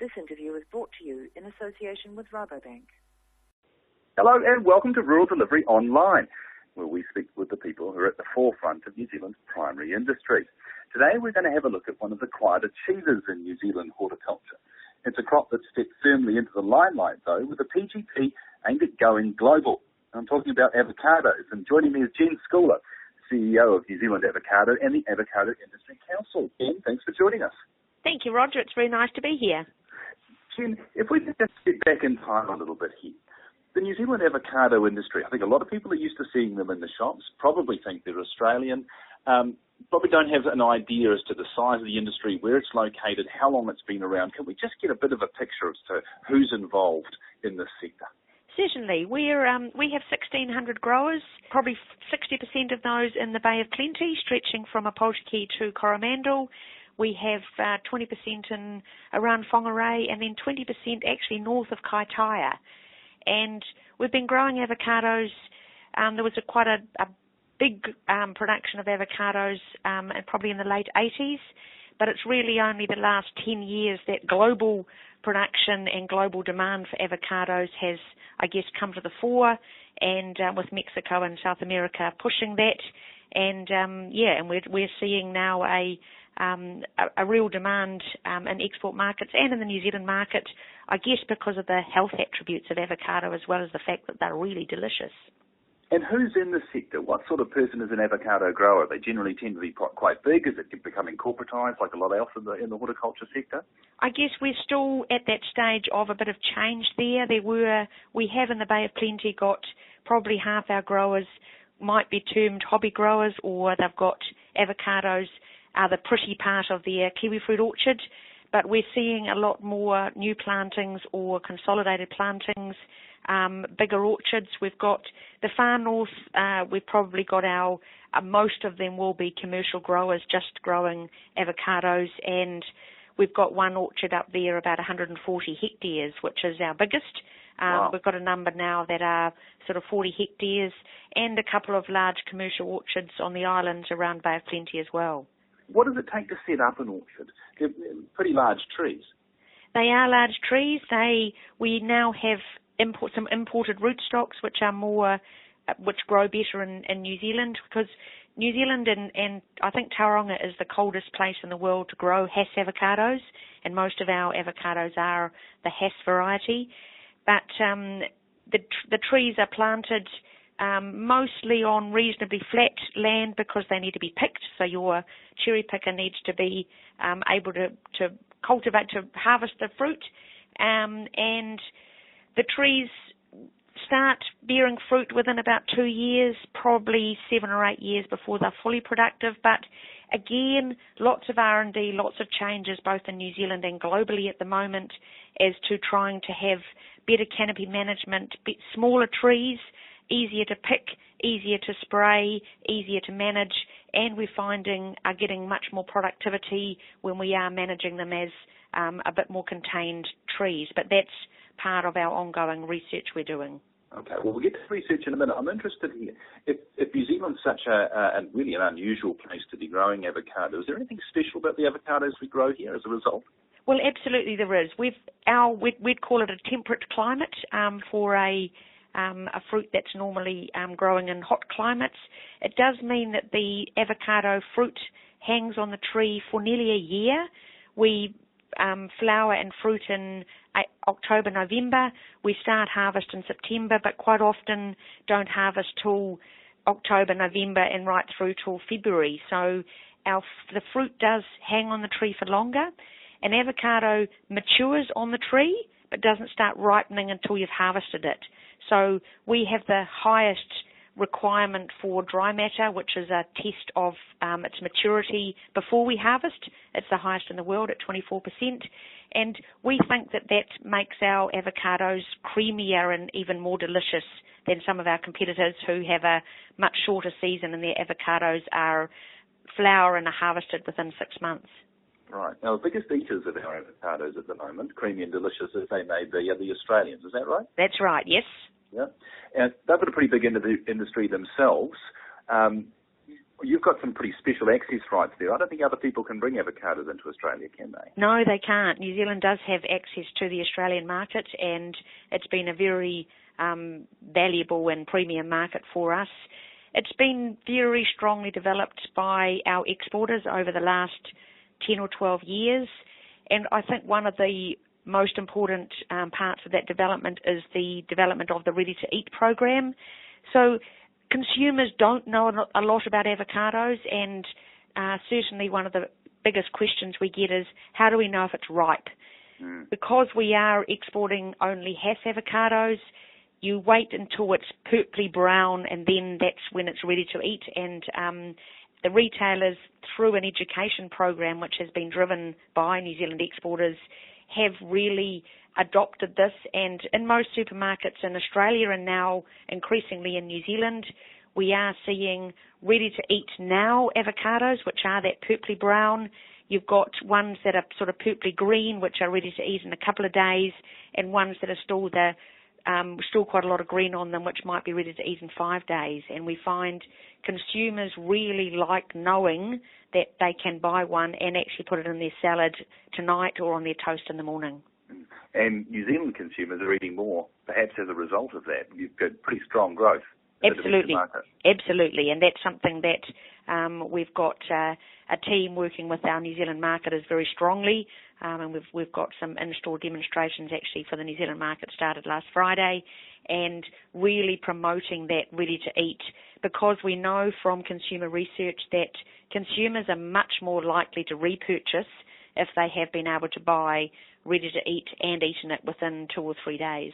This interview is brought to you in association with Rabobank. Hello and welcome to Rural Delivery Online, where we speak with the people who are at the forefront of New Zealand's primary industry. Today we're going to have a look at one of the quiet achievers in New Zealand horticulture. It's a crop that's stepped firmly into the limelight, though, with a PGP aimed at going global. I'm talking about avocados, and joining me is Jen Scoular, CEO of New Zealand Avocado and the Avocado Industry Council. Jen, thanks for joining us. Thank you, Roger. It's very nice to be here. Jen, if we could just get back in time a little bit here. The New Zealand avocado industry, I think a lot of people are used to seeing them in the shops, probably think they're Australian, probably don't have an idea as to the size of the industry, where it's located, how long it's been around. Can we just get a bit of a picture as to who's involved in this sector? Certainly. We have 1,600 growers, probably 60% of those in the Bay of Plenty, stretching from Apotiki to Coromandel. We have 20% in around Whangarei, and then 20% actually north of Kaitaia. And we've been growing avocados. There was quite a big production of avocados probably in the late 80s, but it's really only the last 10 years that global production and global demand for avocados has, I guess, come to the fore, and with Mexico and South America pushing that. And we're seeing now a real demand in export markets and in the New Zealand market, I guess because of the health attributes of avocado as well as the fact that they're really delicious. And who's in the sector? What sort of person is an avocado grower? They generally tend to be quite big. Is it becoming corporatised like a lot else in the horticulture sector? I guess we're still at that stage of a bit of change there. We have in the Bay of Plenty got probably half our growers might be termed hobby growers, or they've got avocados the pretty part of their kiwi fruit orchard, but we're seeing a lot more new plantings or consolidated plantings, bigger orchards. We've got the far north, we've probably got most of them will be commercial growers just growing avocados, and we've got one orchard up there about 140 hectares, which is our biggest. Wow. We've got a number now that are sort of 40 hectares, and a couple of large commercial orchards on the islands around Bay of Plenty as well. What does it take to set up an orchard? They're pretty large trees. They are large trees. We now have some imported rootstocks, which grow better in New Zealand, because New Zealand and I think Tauranga is the coldest place in the world to grow Hass avocados, and most of our avocados are the Hass variety. But the trees are planted mostly on reasonably flat land because they need to be picked. So your cherry picker needs to be able to cultivate, to harvest the fruit. And the trees start bearing fruit within about 2 years, probably 7 or 8 years before they're fully productive. But again, lots of R&D, lots of changes both in New Zealand and globally at the moment as to trying to have better canopy management, smaller trees, easier to pick, easier to spray, easier to manage, and we're finding are getting much more productivity when we are managing them as a bit more contained trees. But that's part of our ongoing research we're doing. Okay, well, we'll get to research in a minute. I'm interested here. If New Zealand's such a really an unusual place to be growing avocado, is there anything special about the avocados we grow here as a result? Well, absolutely there is. We'd call it a temperate climate for a fruit that's normally growing in hot climates. It does mean that the avocado fruit hangs on the tree for nearly a year. We flower and fruit in October, November. We start harvest in September, but quite often don't harvest till October, November, and right through till February. So the fruit does hang on the tree for longer. An avocado matures on the tree, but doesn't start ripening until you've harvested it. So we have the highest requirement for dry matter, which is a test of its maturity before we harvest. It's the highest in the world at 24%. And we think that makes our avocados creamier and even more delicious than some of our competitors who have a much shorter season and their avocados are flower and are harvested within 6 months. Right. Now, the biggest eaters of our avocados at the moment, creamy and delicious as they may be, are the Australians. Is that right? That's right, yes. Yeah. And they've got a pretty big industry themselves. You've got some pretty special access rights there. I don't think other people can bring avocados into Australia, can they? No, they can't. New Zealand does have access to the Australian market, and it's been a very valuable and premium market for us. It's been very strongly developed by our exporters over the last 10 or 12 years, and I think one of the most important parts of that development is the development of the ready-to-eat program. So consumers don't know a lot about avocados, and certainly one of the biggest questions we get is, how do we know if it's ripe? Because we are exporting only half avocados, you wait until it's purpley brown, and then that's when it's ready to eat. And the retailers, through an education program which has been driven by New Zealand exporters, have really adopted this. And in most supermarkets in Australia and now increasingly in New Zealand, we are seeing ready-to-eat now avocados, which are that purpley brown. You've got ones that are sort of purpley green, which are ready to eat in a couple of days, and ones that are still quite a lot of green on them, which might be ready to eat in 5 days. And we find consumers really like knowing that they can buy one and actually put it in their salad tonight or on their toast in the morning. And New Zealand consumers are eating more, perhaps as a result of that. You've got pretty strong growth. Absolutely, absolutely, and that's something that we've got a team working with our New Zealand marketers very strongly, and we've got some in-store demonstrations actually for the New Zealand market started last Friday, and really promoting that ready-to-eat, because we know from consumer research that consumers are much more likely to repurchase if they have been able to buy ready-to-eat and eaten it within 2 or 3 days.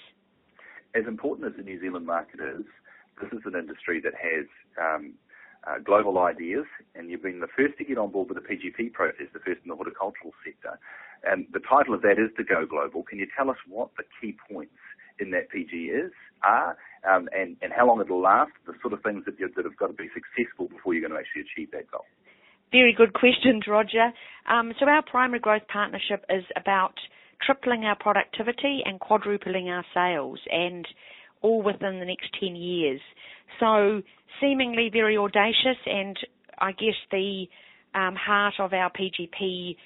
As important as the New Zealand market is, this is an industry that has global ideas, and you've been the first to get on board with the PGP process, the first in the horticultural sector. And the title of that is to go global. Can you tell us what the key points in that PG are, and how long it'll last, the sort of things that have got to be successful before you're going to actually achieve that goal? Very good questions, Roger. So our primary growth partnership is about tripling our productivity and quadrupling our sales, and all within the next 10 years. So seemingly very audacious, and I guess the heart of our PGP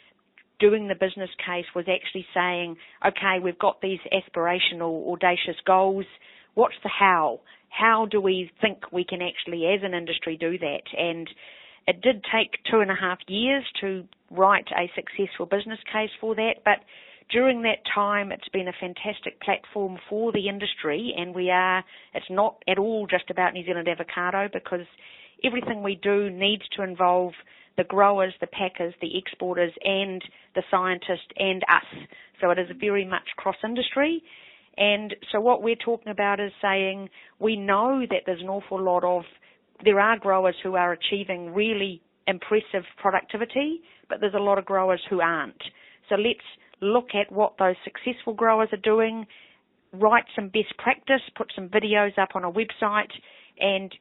doing the business case was actually saying, okay, we've got these aspirational, audacious goals. What's the how? How do we think we can actually, as an industry, do that? And it did take 2.5 years to write a successful business case for that, but during that time, it's been a fantastic platform for the industry, and it's not at all just about New Zealand avocado, because everything we do needs to involve the growers, the packers, the exporters, and the scientists, and us. So it is very much cross-industry. And so what we're talking about is saying we know that there's an awful lot there are growers who are achieving really impressive productivity, but there's a lot of growers who aren't. So let's look at what those successful growers are doing, write some best practice, put some videos up on a website, and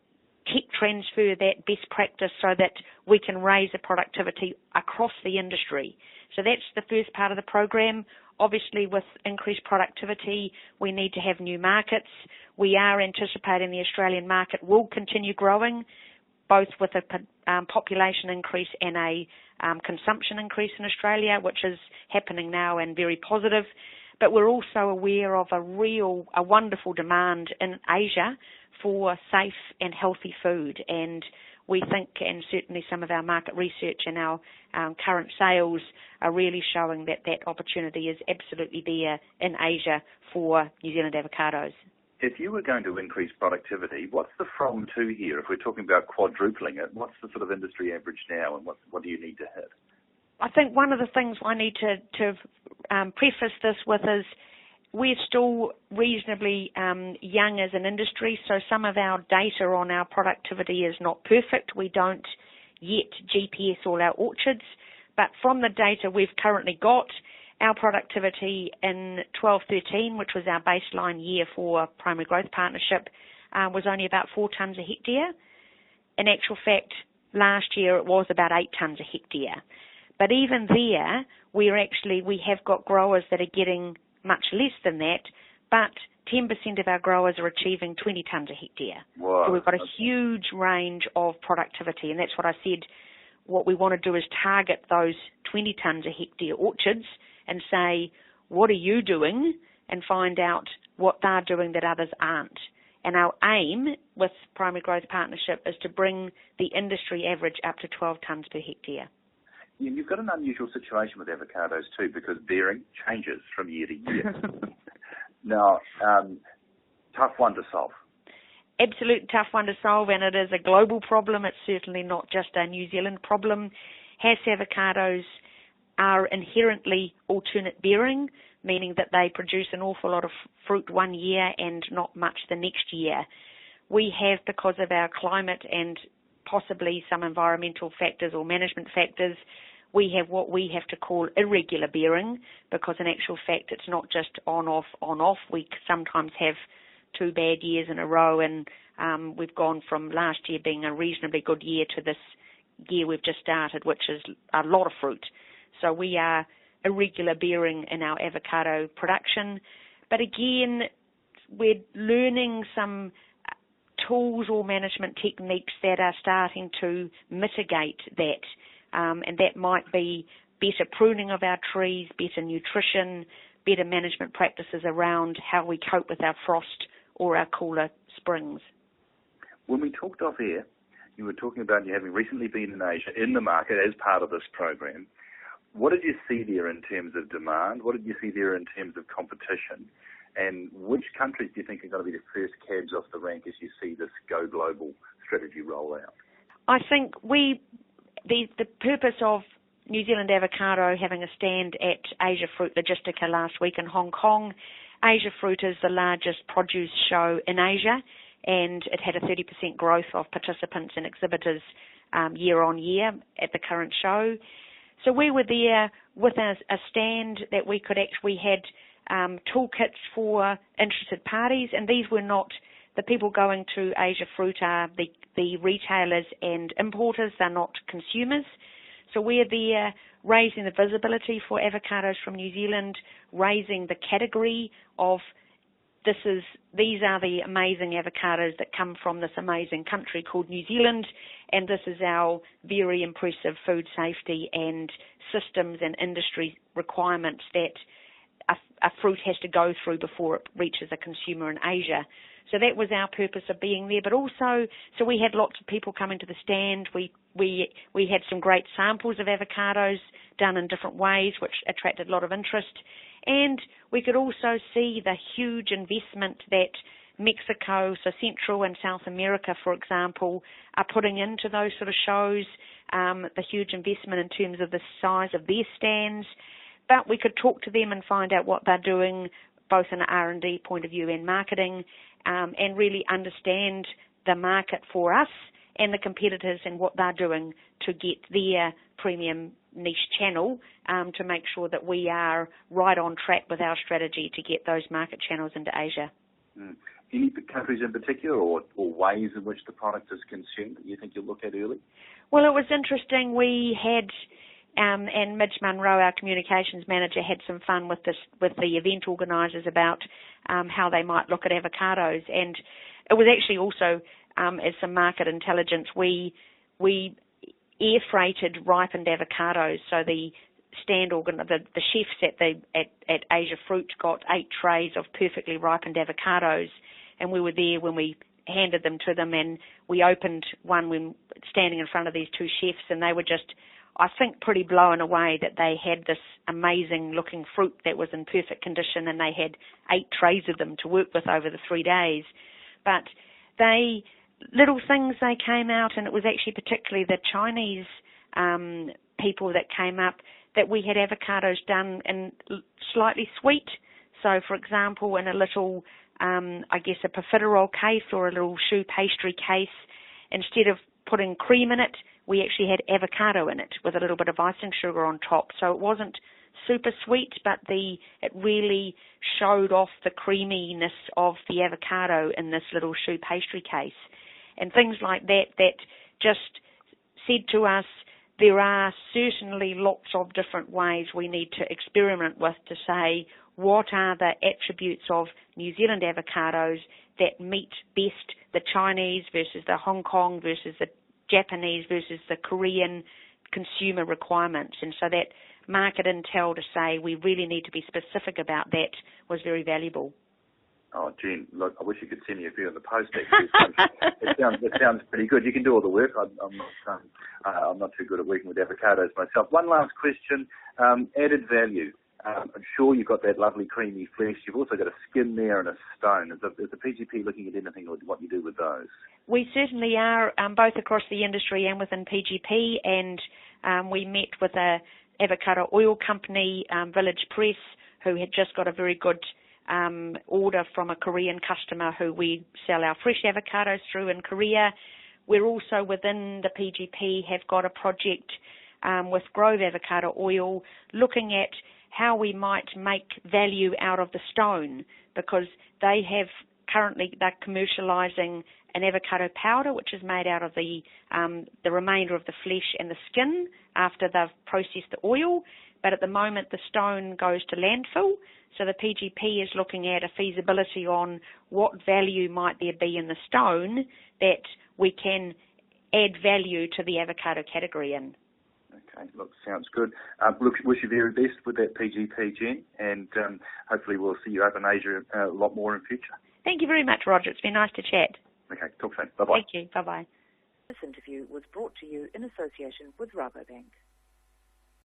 transfer that best practice so that we can raise the productivity across the industry. So that's the first part of the program. Obviously, with increased productivity, we need to have new markets. We are anticipating the Australian market will continue growing, both with a population increase and a consumption increase in Australia, which is happening now and very positive. But we're also aware of a wonderful demand in Asia for safe and healthy food. And we think, and certainly some of our market research and our current sales are really showing that that opportunity is absolutely there in Asia for New Zealand avocados. If you were going to increase productivity, what's the from to here? If we're talking about quadrupling it, what's the sort of industry average now, and what do you need to hit? I think one of the things I need to preface this with is we're still reasonably young as an industry, so some of our data on our productivity is not perfect. We don't yet GPS all our orchards, but from the data we've currently got, our productivity in 12-13, which was our baseline year for Primary Growth Partnership, was only about 4 tonnes a hectare. In actual fact, last year it was about 8 tonnes a hectare. But even there, we have got growers that are getting much less than that, but 10% of our growers are achieving 20 tonnes a hectare. Wow. So we've got a huge range of productivity, and that's what I said. What we want to do is target those 20 tonnes a hectare orchards and say, what are you doing? And find out what they're doing that others aren't. And our aim with Primary Growth Partnership is to bring the industry average up to 12 tonnes per hectare. You've got an unusual situation with avocados too, because bearing changes from year to year. Now, tough one to solve. Absolute tough one to solve, and it is a global problem. It's certainly not just a New Zealand problem. Hass avocados are inherently alternate bearing, meaning that they produce an awful lot of fruit one year and not much the next year. We have, because of our climate and possibly some environmental factors or management factors, we have what we have to call irregular bearing, because in actual fact it's not just on-off, on-off. We sometimes have 2 bad years in a row, and we've gone from last year being a reasonably good year to this year we've just started, which is a lot of fruit. So we are irregular bearing in our avocado production. But again, we're learning some tools or management techniques that are starting to mitigate that. And that might be better pruning of our trees, better nutrition, better management practices around how we cope with our frost or our cooler springs. When we talked off air, you were talking about you having recently been in Asia in the market as part of this program. What did you see there in terms of demand? What did you see there in terms of competition? And which countries do you think are going to be the first cabs off the rank as you see this Go Global strategy roll out? I think the purpose of New Zealand Avocado having a stand at Asia Fruit Logistica last week in Hong Kong. Asia Fruit is the largest produce show in Asia, and it had a 30% growth of participants and exhibitors year on year at the current show. So we were there with a stand that we had toolkits for interested parties, and these were not the people going to Asia Fruit are the retailers and importers. They're not consumers. So we're there raising the visibility for avocados from New Zealand, raising the category of these are the amazing avocados that come from this amazing country called New Zealand, and this is our very impressive food safety and systems and industry requirements that a fruit has to go through before it reaches a consumer in Asia. So that was our purpose of being there. But also, so we had lots of people coming to the stand. We had some great samples of avocados done in different ways, which attracted a lot of interest. And we could also see the huge investment that Mexico, so Central and South America, for example, are putting into those sort of shows, the huge investment in terms of the size of their stands. But we could talk to them and find out what they're doing, both in an R&D point of view and marketing, and really understand the market for us and the competitors and what they're doing to get their premium niche channel, to make sure that we are right on track with our strategy to get those market channels into Asia. Any countries in particular or ways in which the product is consumed that you think you'll look at early? Well, it was interesting. We had, and Midge Munro, our communications manager, had some fun with the event organisers about how they might look at avocados. And it was actually also, as some market intelligence, we air freighted ripened avocados. So the the chefs at Asia Fruit got 8 trays of perfectly ripened avocados, and we were there when we handed them to them, and we opened one when standing in front of these 2 chefs, and they were just, I think, pretty blown away that they had this amazing looking fruit that was in perfect condition, and they had 8 trays of them to work with over the 3 days. But little things they came out, and it was actually particularly the Chinese people that came up, that we had avocados done in slightly sweet. So, for example, in a little, a profiterole case or a little choux pastry case, instead of putting cream in it, we actually had avocado in it with a little bit of icing sugar on top. So it wasn't super sweet, but it really showed off the creaminess of the avocado in this little choux pastry case. And things like that just said to us, there are certainly lots of different ways we need to experiment with to say what are the attributes of New Zealand avocados that meet best the Chinese versus the Hong Kong versus the Japanese versus the Korean consumer requirements. And so that market intel to say we really need to be specific about that was very valuable. Oh, Jen, look, I wish you could send me a few in the post, actually. It sounds pretty good. You can do all the work. I'm not too good at working with avocados myself. One last question, added value. I'm sure you've got that lovely creamy flesh. You've also got a skin there and a stone. Is the PGP looking at anything or what you do with those? We certainly are, both across the industry and within PGP, and we met with a avocado oil company, Village Press, who had just got a very good order from a Korean customer who we sell our fresh avocados through in Korea. We're also within the PGP have got a project with Grove Avocado Oil looking at how we might make value out of the stone, because they have currently, they're commercialising an avocado powder which is made out of the remainder of the flesh and the skin after they've processed the oil, but at the moment the stone goes to landfill. So the PGP is looking at a feasibility on what value might there be in the stone that we can add value to the avocado category in. Okay, look, sounds good. Look, wish you the very best with that PGP, Jen, and hopefully we'll see you up in Asia a lot more in future. Thank you very much, Roger. It's been nice to chat. Okay, talk soon. Bye-bye. Thank you. Bye-bye. This interview was brought to you in association with Rabobank.